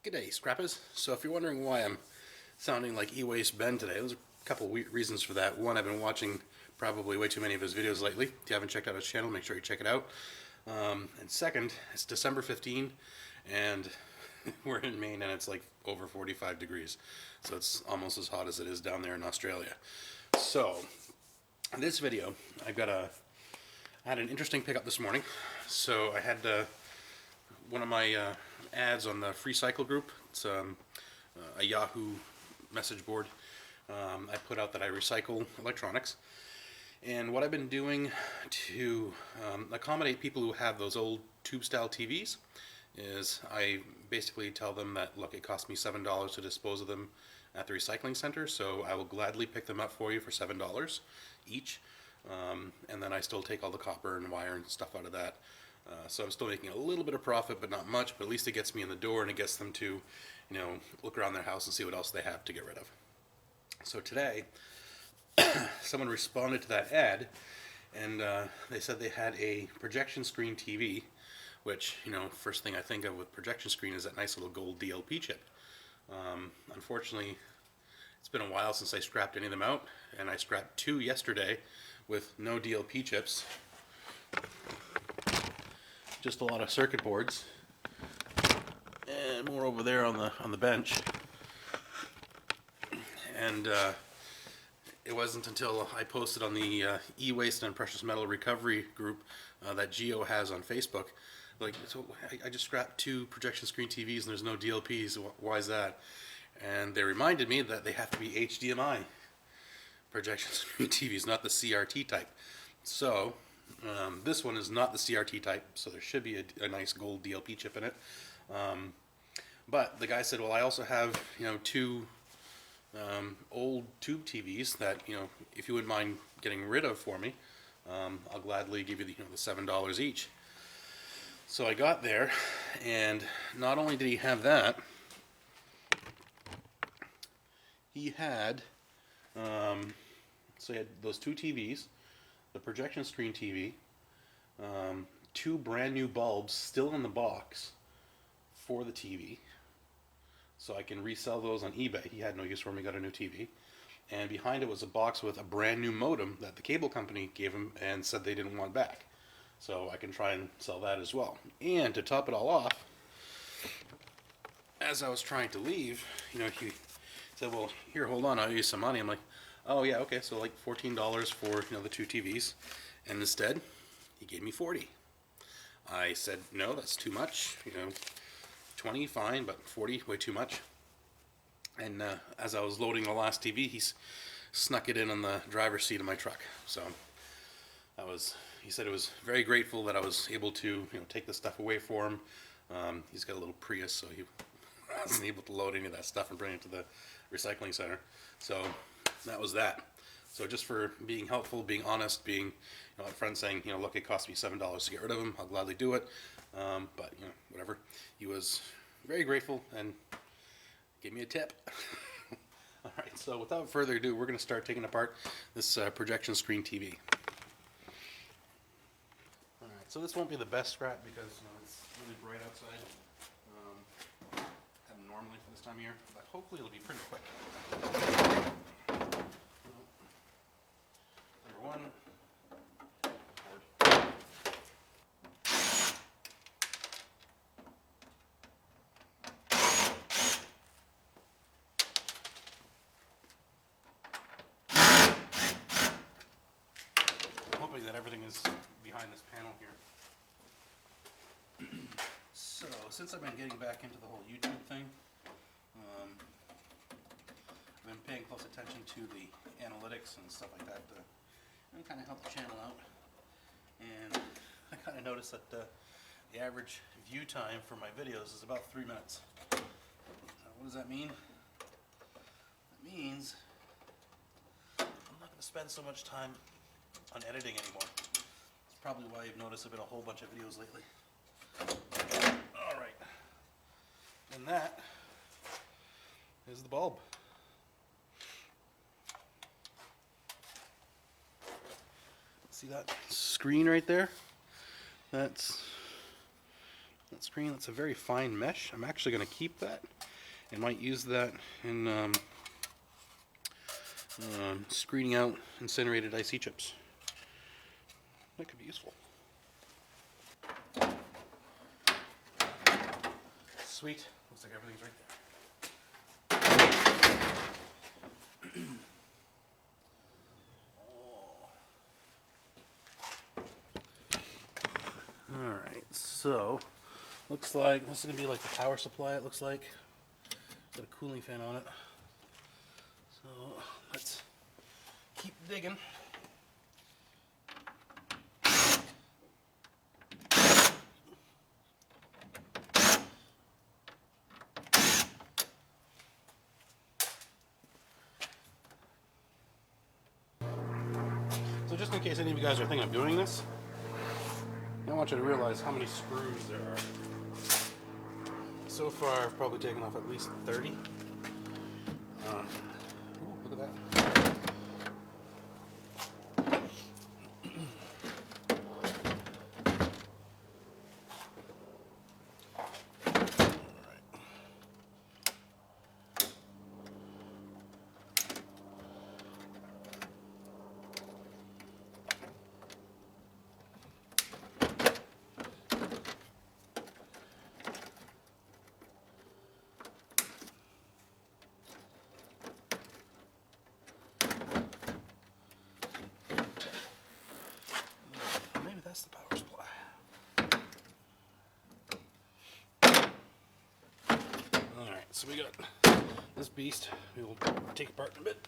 G'day, scrappers. So if you're wondering why I'm sounding like e-waste Ben today, there's a couple reasons for that. One, I've been watching probably way too many of his videos lately. If you haven't checked out his channel, make sure you check it out. And second, it's December 15, and we're in Maine, and it's like over 45 degrees. So it's almost as hot as it is down there in Australia. So, in this video, I had an interesting pickup this morning. So I had one of my ads on the Recycle group. It's a Yahoo message board. I put out that I recycle electronics. And what I've been doing to accommodate people who have those old tube-style TVs is I basically tell them that, look, it cost me $7 to dispose of them at the recycling center, so I will gladly pick them up for you for $7 each. And then I still take all the copper and wire and stuff out of that. So I'm still making a little bit of profit, but not much, but at least it gets me in the door and it gets them to, look around their house and see what else they have to get rid of. So today, someone responded to that ad, and they said they had a projection screen TV, which, first thing I think of with projection screen is that nice little gold DLP chip. Unfortunately, it's been a while since I scrapped any of them out, and I scrapped two yesterday with no DLP chips. Just a lot of circuit boards, and more over there on the bench. And it wasn't until I posted on the e-waste and precious metal recovery group that Geo has on Facebook, like, so I just scrapped two projection screen TVs and there's no DLPs. Why is that? And they reminded me that they have to be HDMI projection screen TVs, not the CRT type. So this one is not the CRT type, so there should be a nice gold DLP chip in it. But the guy said, well, I also have two old tube TVs that if you wouldn't mind getting rid of for me, I'll gladly give you the $7 each. So I got there, and not only did he have that, he had so he had those two TVs, the projection screen TV, two brand new bulbs still in the box for the TV, so I can resell those on eBay. He had no use for them. He got a new TV, and behind it was a box with a brand new modem that the cable company gave him and said they didn't want back, so I can try and sell that as well. And to top it all off, as I was trying to leave, he said, well, here, hold on, I'll use some money. I'm like, oh yeah, okay, so like $14 for the two TVs, and instead he gave me $40. I said, no, that's too much. 20, fine, but 40, way too much. And as I was loading the last TV, he snuck it in on the driver's seat of my truck. So he said it was very grateful that I was able to take the stuff away for him. He's got a little Prius, so he wasn't able to load any of that stuff and bring it to the recycling center. So that was that. So just for being helpful, being honest, being a friend saying, look, it cost me $7 to get rid of them, I'll gladly do it. But whatever. He was very grateful and gave me a tip. All right, so without further ado, we're going to start taking apart this projection screen TV. All right, so this won't be the best scrap because it's really bright outside. Normally for this time of year, but hopefully it'll be pretty quick. Number one, board. I'm hoping that everything is behind this panel here. So, since I've been getting back into the whole YouTube thing, I've been paying close attention to the analytics and stuff like that to kind of help the channel out. And I kind of noticed that the average view time for my videos is about 3 minutes. What does that mean? That means I'm not going to spend so much time on editing anymore. That's probably why you've noticed there've been a whole bunch of videos lately. Alright, and that is the bulb. See that screen right there? That's That screen, that's a very fine mesh. I'm actually going to keep that and might use that in screening out incinerated IC chips. That could be useful. Sweet. Looks like everything's right there. Alright, so looks like this is going to be like the power supply, it looks like. Got a cooling fan on it. So let's keep digging. So just in case any of you guys are thinking of doing this, I want you to realize how many screws there are. So far, I've probably taken off at least 30. Ooh, look at that. That's the power supply. Alright, so we got this beast we will take apart in a bit.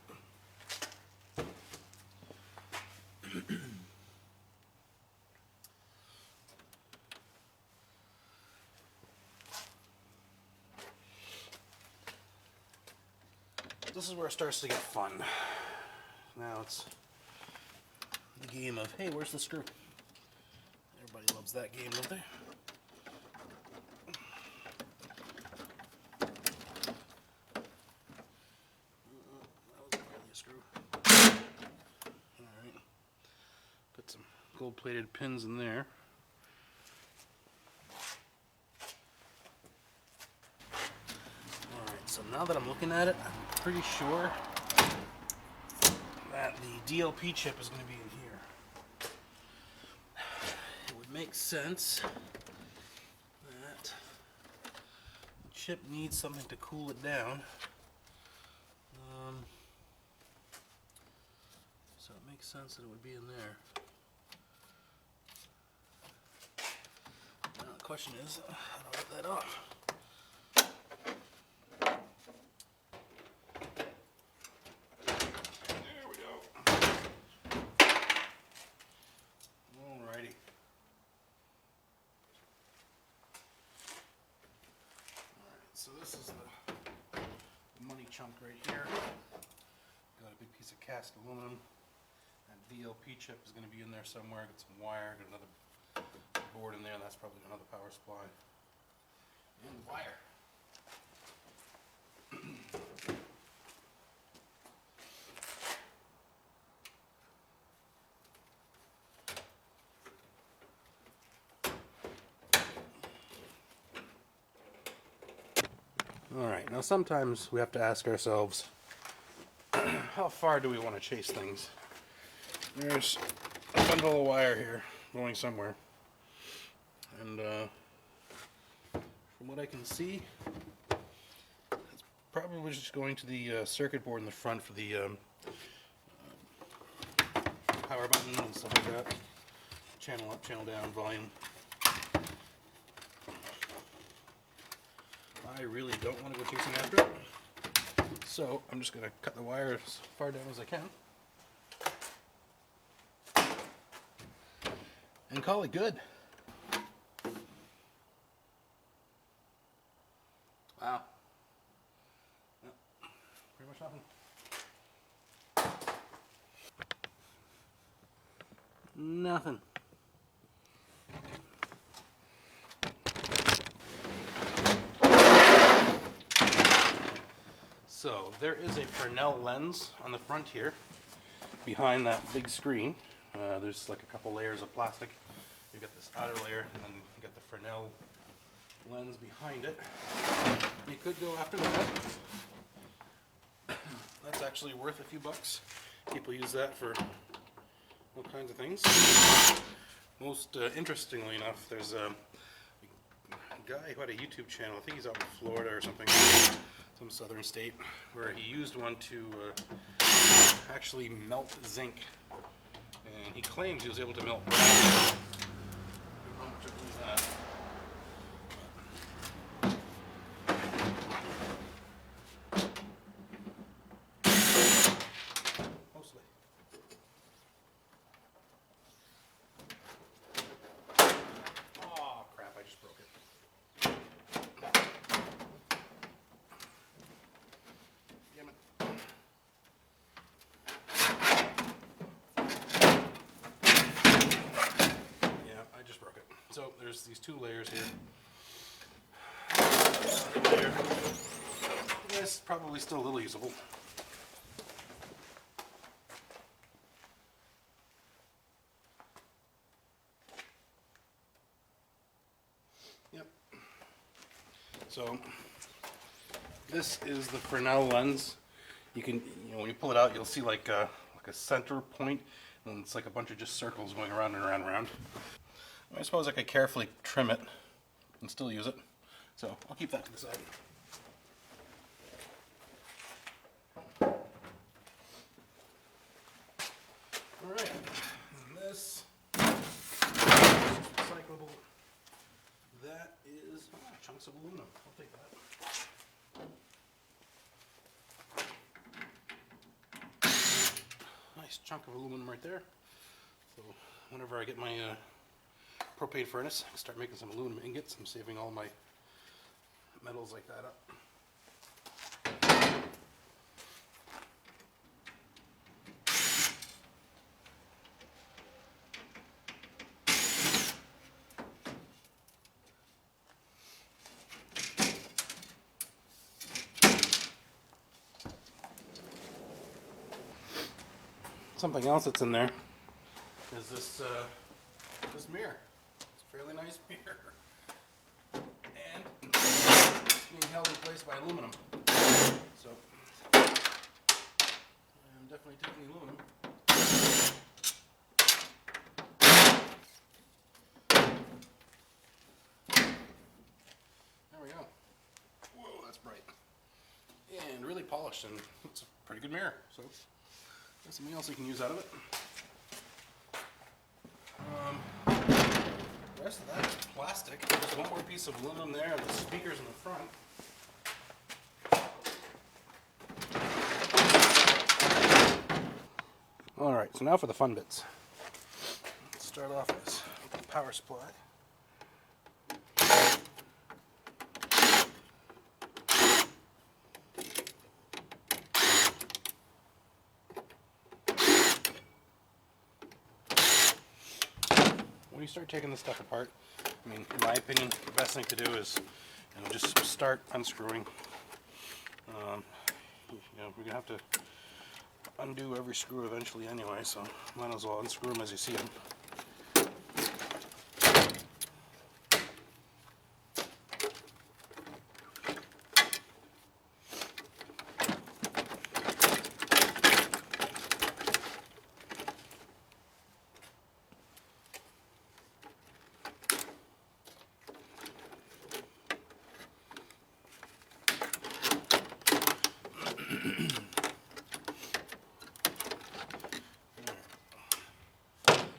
This is where it starts to get fun. Now it's the game of, hey, where's the screw? Everybody loves that game, don't they? That was a screw. Alright. Put some gold-plated pins in there. Alright, so now that I'm looking at it, I'm pretty sure that the DLP chip is going to be in here. Makes sense that the chip needs something to cool it down. So it makes sense that it would be in there. Now the question is, how do I get that off? There we go. Alrighty. So this is the money chunk right here. Got a big piece of cast aluminum. That DLP chip is going to be in there somewhere. Got some wire, got another board in there. That's probably another power supply. And wire. Alright, now sometimes we have to ask ourselves, how far do we want to chase things? There's a bundle of wire here going somewhere, and from what I can see, it's probably just going to the circuit board in the front for the power button and stuff like that. Channel up, channel down, volume. I really don't want to go chasing after it, so I'm just going to cut the wire as far down as I can and call it good. Wow. Yep. Pretty much nothing. Nothing. So there is a Fresnel lens on the front here, behind that big screen. There's like a couple layers of plastic. You've got this outer layer, and then you got the Fresnel lens behind it. You could go after that. That's actually worth a few bucks. People use that for all kinds of things. Most interestingly enough, there's a guy who had a YouTube channel, I think he's out in Florida or something, some southern state, where he used one to actually melt zinc. And he claims he was able to melt brass. I don't know how much I believe that. Mostly. Oh crap, I just broke it. Damn it. Yeah, I just broke it. So there's these two layers here. There. This is probably still a little usable. Yep. So this is the Fresnel lens. You can, when you pull it out, you'll see like a center point, and it's like a bunch of just circles going around and around and around. I suppose I could carefully trim it and still use it. So I'll keep that to the side. Alright, and this is recyclable. That is chunks of aluminum. I'll take that. Nice chunk of aluminum right there. So whenever I get my propane furnace, I can start making some aluminum ingots. I'm saving all my metals like that up. Something else that's in there is this mirror. It's a fairly nice mirror, and it's being held in place by aluminum. So I'm definitely taking the aluminum. There we go. Whoa, that's bright and really polished, and it's a pretty good mirror. So. There's something else you can use out of it. The rest of that is plastic. There's one more piece of aluminum there, and the speakers in the front. Alright, so now for the fun bits. Let's start off with this power supply. When you start taking this stuff apart, I mean, in my opinion, the best thing to do is, just start unscrewing. We're gonna have to undo every screw eventually anyway, so might as well unscrew them as you see them.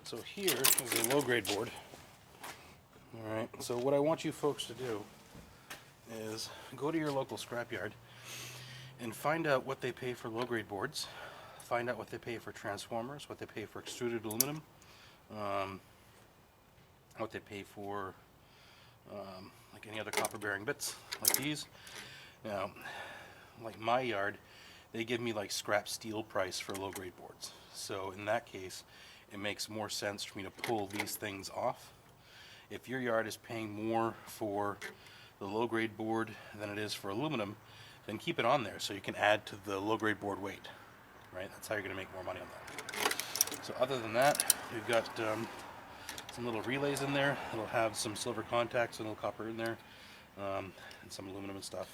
So here is a low-grade board. Alright, so what I want you folks to do is go to your local scrapyard and find out what they pay for low-grade boards, find out what they pay for transformers, what they pay for extruded aluminum, what they pay for like any other copper-bearing bits like these. Now, like my yard, they give me like scrap steel price for low-grade boards. So in that case, it makes more sense for me to pull these things off. If your yard is paying more for the low-grade board than it is for aluminum, then keep it on there so you can add to the low-grade board weight. Right? That's how you're going to make more money on that. So other than that, we've got some little relays in there. It'll have some silver contacts and a little copper in there. and some aluminum and stuff.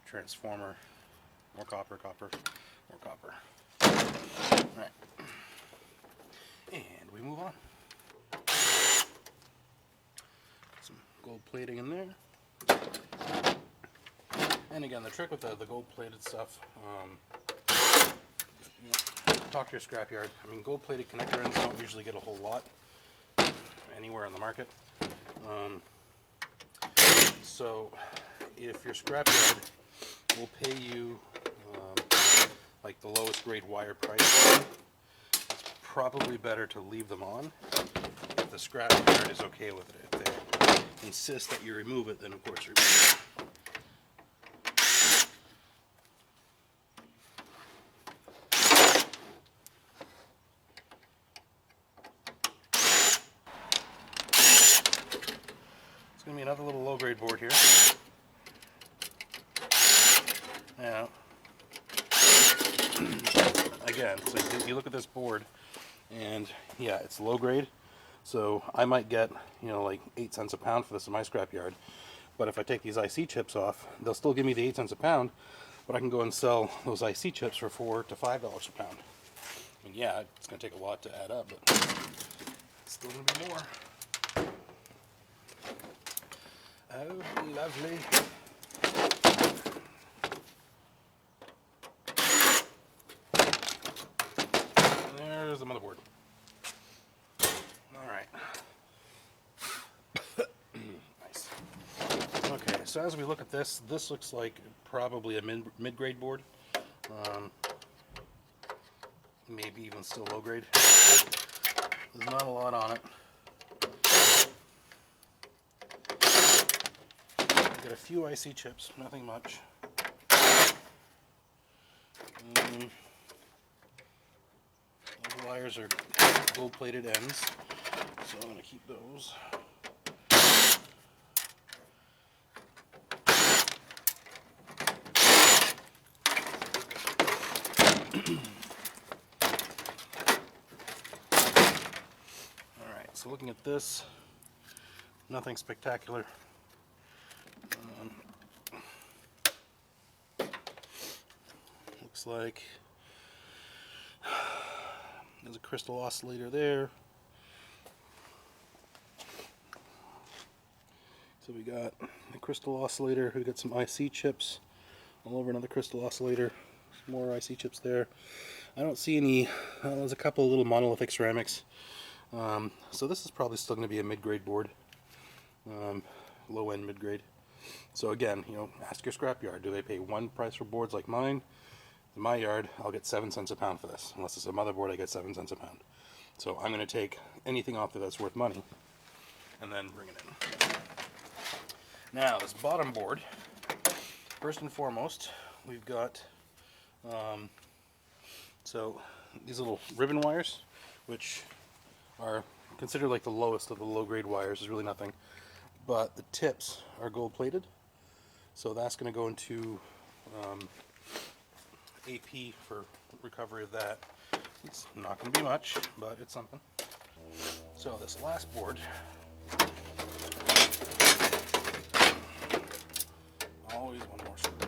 Transformer, more copper, more copper. Alright. And we move on. Some gold plating in there. And again, the trick with the gold plated stuff, talk to your scrapyard. I mean, gold plated connector ends don't usually get a whole lot anywhere on the market. So if your scrapyard will pay you like the lowest grade wire price, it's probably better to leave them on if the scrapyard is okay with it. If they insist that you remove it, then of course remove it. It's going to be another little low grade board here. Now, again, so you look at this board, and yeah, it's low grade, so I might get, you know, like 8 cents a pound for this in my scrapyard. But if I take these IC chips off, they'll still give me the 8 cents a pound, but I can go and sell those IC chips for $4 to $5 a pound. I mean, yeah, it's going to take a lot to add up, but it's still going to be more. Oh, lovely. There's the motherboard. Alright. Nice. Okay, so as we look at this, this looks like probably a mid-grade board. Maybe even still low grade. There's not a lot on it. Got a few IC chips, nothing much. The wires are gold plated ends, so I'm going to keep those. Alright, so looking at this, nothing spectacular. Looks like there's a crystal oscillator there. So we got the crystal oscillator, we got some IC chips all over another crystal oscillator, some more IC chips there. I don't see any, there's a couple of little monolithic ceramics. So this is probably still going to be a mid-grade board, low-end mid-grade. So again, you know, ask your scrapyard, do they pay one price for boards like mine? In my yard, I'll get 7 cents a pound for this. Unless it's a motherboard, I get 7 cents a pound. So I'm going to take anything off there that's worth money and then bring it in. Now, this bottom board, first and foremost, we've got so these little ribbon wires, which are considered like the lowest of the low-grade wires. There's really nothing. But the tips are gold-plated, so that's going to go into AP for recovery of that. It's not going to be much, but it's something. So this last board, always one more screw.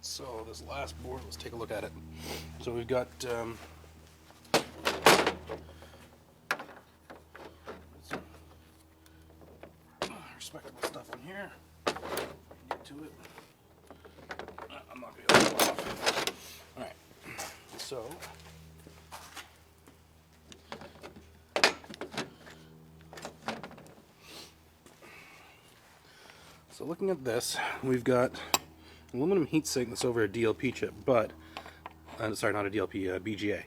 So this last board, let's take a look at it. So we've got some respectable stuff in here. Get to it. I'm not going to be able to pull it off. Alright, so looking at this, we've got aluminum heatsink that's over a DLP chip, but sorry, not a DLP, BGA.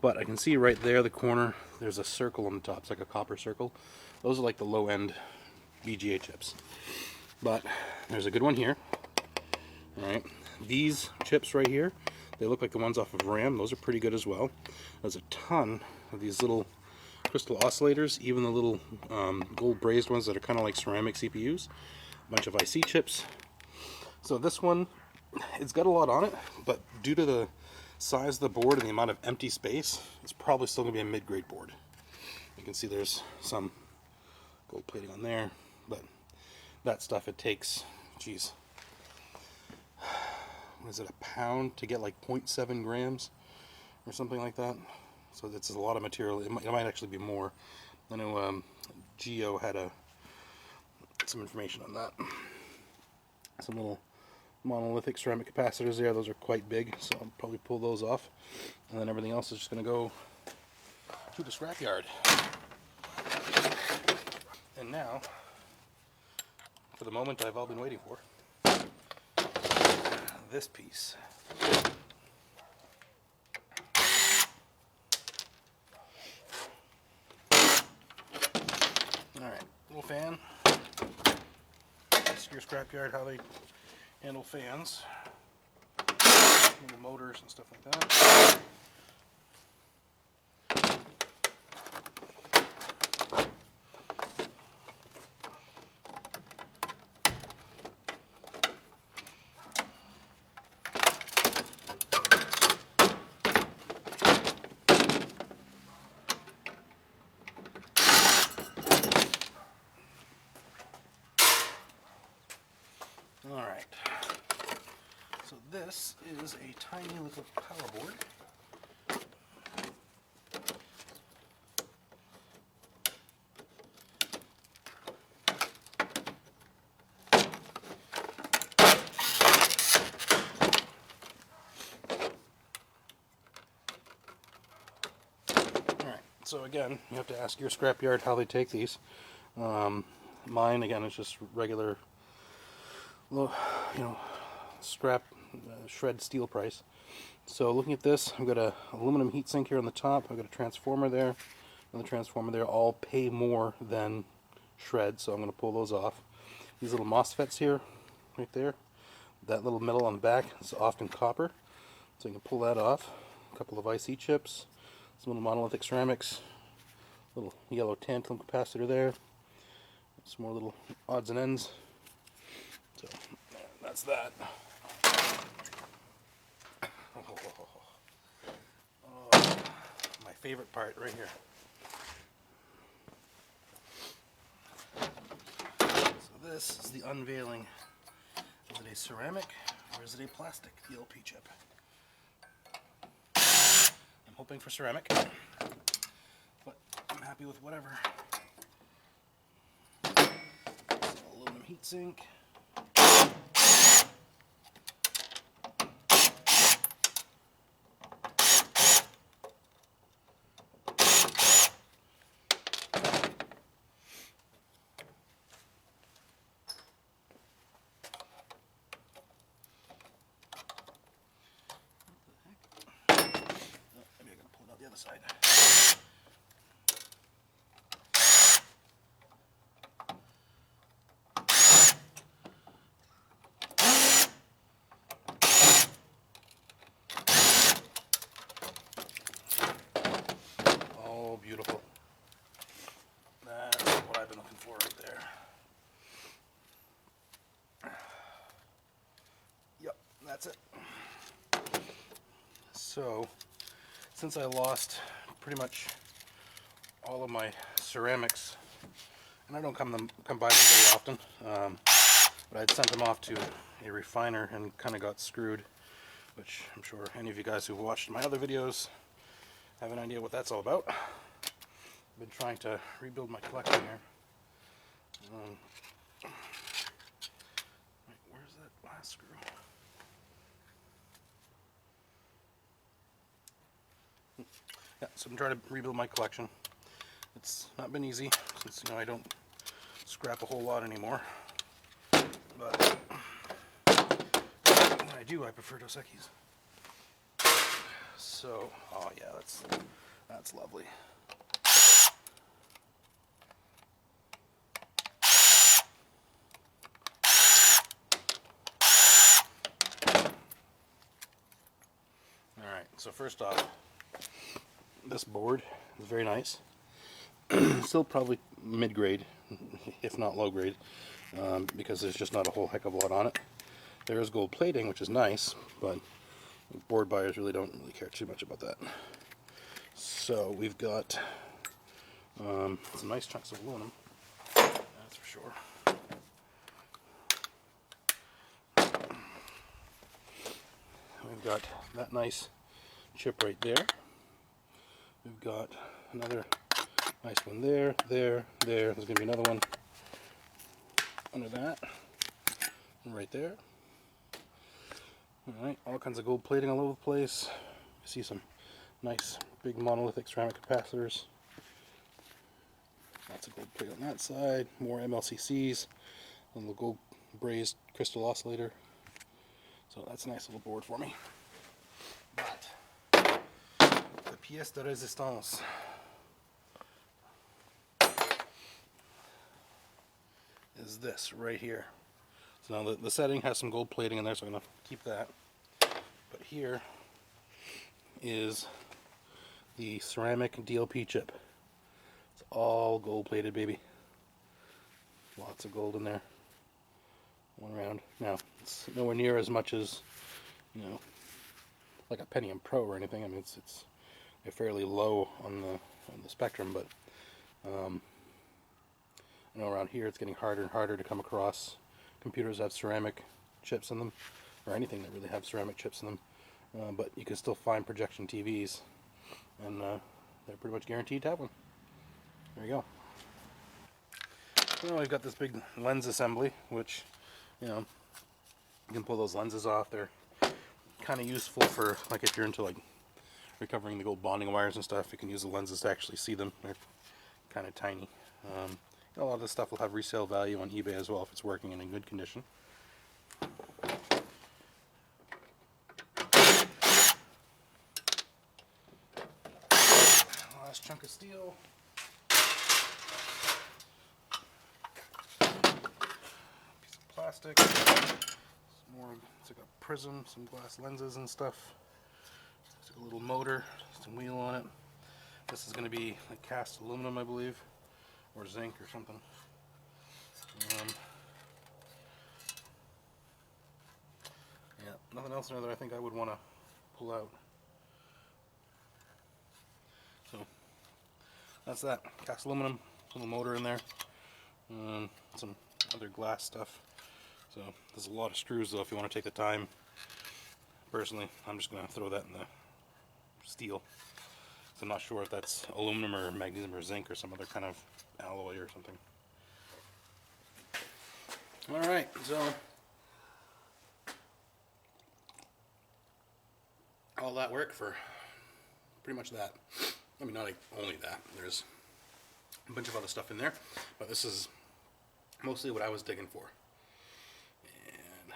But I can see right there, the corner, there's a circle on the top. It's like a copper circle. Those are like the low-end BGA chips. But there's a good one here. All right, these chips right here, they look like the ones off of RAM. Those are pretty good as well. There's a ton of these little crystal oscillators, even the little gold brazed ones that are kind of like ceramic CPUs. A bunch of IC chips. So this one, it's got a lot on it, but due to the size of the board and the amount of empty space, it's probably still going to be a mid-grade board. You can see there's some gold plating on there, but that stuff, it takes, geez, what is it, a pound to get like 0.7 grams or something like that. So that's a lot of material. It might actually be more. I know Geo had some information on that. Some little monolithic ceramic capacitors there. Those are quite big, so I'll probably pull those off. And then everything else is just going to go to the scrapyard. And now, for the moment I've all been waiting for, this piece. Alright, little fan. Ask your scrapyard how they handle fans. Little motors and stuff like that. Alright, so this is a tiny little power board. Alright, so again, you have to ask your scrapyard how they take these. Mine, again, is just regular, scrap shred steel price. So looking at this, I've got a aluminum heatsink here on the top. I've got a transformer there, another transformer there. All pay more than shred, so I'm going to pull those off. These little MOSFETs here, right there. That little metal on the back is often copper, so you can pull that off. A couple of IC chips, some little monolithic ceramics, little yellow tantalum capacitor there. Some more little odds and ends. So that's that. Oh, my favorite part right here. So this is the unveiling. Is it a ceramic or is it a plastic DLP chip? I'm hoping for ceramic, but I'm happy with whatever. Aluminum heatsink. Maybe I can pull it out the other side. Oh, beautiful. That's what I've been looking for right there. Yep, that's it. So, since I lost pretty much all of my ceramics, and I don't come by them very often, but I'd sent them off to a refiner and kind of got screwed, which I'm sure any of you guys who've watched my other videos have an idea what that's all about. I've been trying to rebuild my collection here. Wait, where's that last screw? Yeah, so I'm trying to rebuild my collection. It's not been easy since I don't scrap a whole lot anymore. But when I do, I prefer Dos Equis. So, oh yeah, that's lovely. So first off, this board is very nice. Still probably mid-grade, if not low-grade, because there's just not a whole heck of a lot on it. There is gold plating, which is nice, but board buyers really don't care too much about that. So we've got some nice chunks of aluminum, that's for sure. We've got that nice chip right there. We've got another nice one there. There's going to be another one under that, and right there. Alright, all kinds of gold plating all over the place. You see some nice big monolithic ceramic capacitors. Lots of gold plate on that side. More MLCCs. A little gold brazed crystal oscillator. So that's a nice little board for me. But the pièce de résistance is this right here. So now the setting has some gold plating in there, so I'm going to keep that. But here is the ceramic DLP chip. It's all gold plated, baby. Lots of gold in there. One round. Now, it's nowhere near as much as, you know, like a Pentium Pro or anything. I mean, it's fairly low on the spectrum, but I know around here it's getting harder and harder to come across computers that have ceramic chips in them, or anything that really have ceramic chips in them. But you can still find projection TVs, and they're pretty much guaranteed to have one. There you go. Well, we've got this big lens assembly, which, you know, you can pull those lenses off. They're kind of useful for, like, if you're into like recovering the gold bonding wires and stuff, you can use the lenses to actually see them. They're kind of tiny. A lot of this stuff will have resale value on eBay as well if it's working and in good condition. Last chunk of steel. Piece of plastic. Some more, it's like a prism, some glass lenses and stuff. It's like a little motor, some wheel on it. This is going to be like cast aluminum, I believe, or zinc or something. Yeah, nothing else in there that I think I would want to pull out. So that's that. Cast aluminum, little motor in there, some other glass stuff. So there's a lot of screws though if you want to take the time. Personally, I'm just going to throw that in the steel. So I'm not sure if that's aluminum or magnesium or zinc or some other kind of alloy or something. Alright, so all that work for pretty much that. I mean, not like only that. There's a bunch of other stuff in there, but this is mostly what I was digging for. And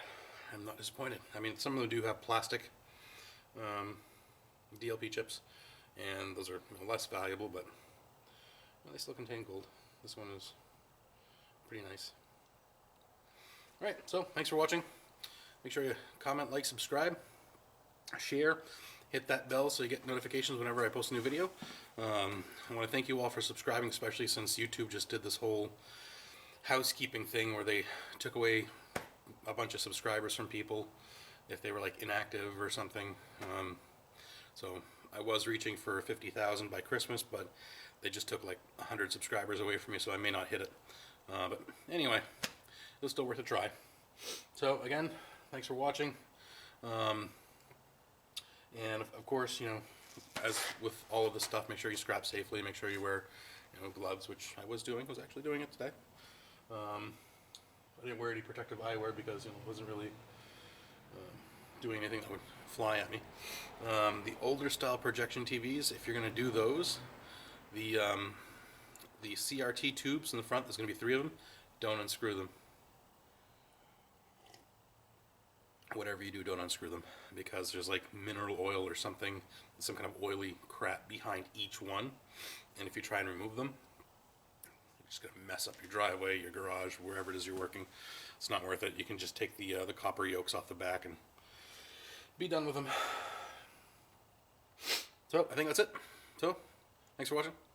I'm not disappointed. I mean, some of them do have plastic DLP chips, and those are less valuable, but they still contain gold. This one is pretty nice. Alright, so thanks for watching. Make sure you comment, like, subscribe, share, hit that bell so you get notifications whenever I post a new video. I want to thank you all for subscribing, especially since YouTube just did this whole housekeeping thing where they took away a bunch of subscribers from people if they were like inactive or something. So I was reaching for 50,000 by Christmas, but they just took like 100 subscribers away from me, so I may not hit it. But anyway, it was still worth a try. So again, thanks for watching. And of course, you know, as with all of this stuff, make sure you scrap safely. Make sure you wear, you know, gloves, which I was actually doing it today. I didn't wear any protective eyewear because, you know, it wasn't really doing anything that would fly at me. The older style projection TVs, if you're going to do those, the CRT tubes in the front, there's going to be 3 of them. Don't unscrew them. Whatever you do, don't unscrew them, because there's like mineral oil or something, some kind of oily crap behind each one, and if you try and remove them, you're just going to mess up your driveway, your garage, wherever it is you're working. It's not worth it. You can just take the copper yolks off the back and be done with them. So I think that's it. So thanks for watching.